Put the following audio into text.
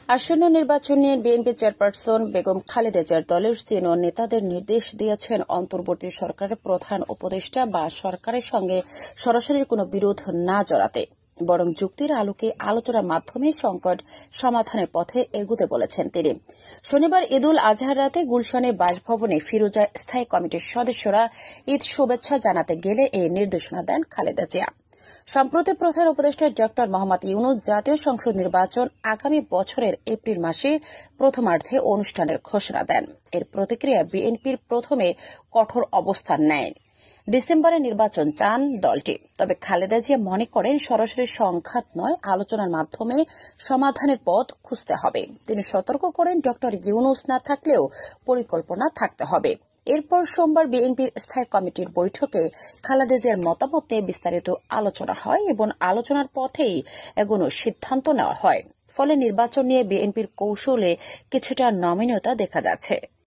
আসন্ন নির্বাচন নিয়ে বিএনপি চেয়ারপারসন বেগম খালেদা জিয়ার দলের সিনিয়র নেতাদের নির্দেশ দিয়েছেন অন্তর্বর্তী সরকারের প্রধান উপদেষ্টা বা সরকারের সঙ্গে সরাসরি কোনো বিরোধ না জড়াতে, বরং যুক্তির আলোকে আলোচনার মাধ্যমে সংকট সমাধানের পথে এগুতে বলেছেন তিনি। শনিবার ঈদুল আজহার রাতে গুলশানে বাসভবনে ফিরোজা স্থায়ী কমিটির সদস্যরা ঈদ শুভেচ্ছা জানাতে গেলে এই নির্দেশনা দেন খালেদা জিয়া। সম্প্রতি প্রধান উপদেষ্টা ড মোহাম্মদ ইউনূস জাতীয় সংসদ নির্বাচন আগামী বছরের এপ্রিল মাসে প্রথমার্ধে অনুষ্ঠানের ঘোষণা দেন। এর প্রতিক্রিয়া বিএনপির প্রথমে কঠোর অবস্থান নেয়। ডিসেম্বরে নির্বাচন চান দলটি। তবে খালেদা জিয়া মনে করেন সরাসরি সংঘাত নয়, আলোচনার মাধ্যমে সমাধানের পথ খুঁজতে হবে। তিনি সতর্ক করেন ড ইউনূস না থাকলেও পরিকল্পনা থাকতে হবে। এরপর সোমবার বিএনপির স্থায়ী কমিটির বৈঠকে খালেদা জিয়ার মতামত নিয়ে বিস্তারিত আলোচনা হয় এবং আলোচনার পথেই এগোনোর সিদ্ধান্ত নেওয়া হয়। ফলে নির্বাচন নিয়ে বিএনপির কৌশলে কিছুটা নমনীয়তা দেখা যাচ্ছে।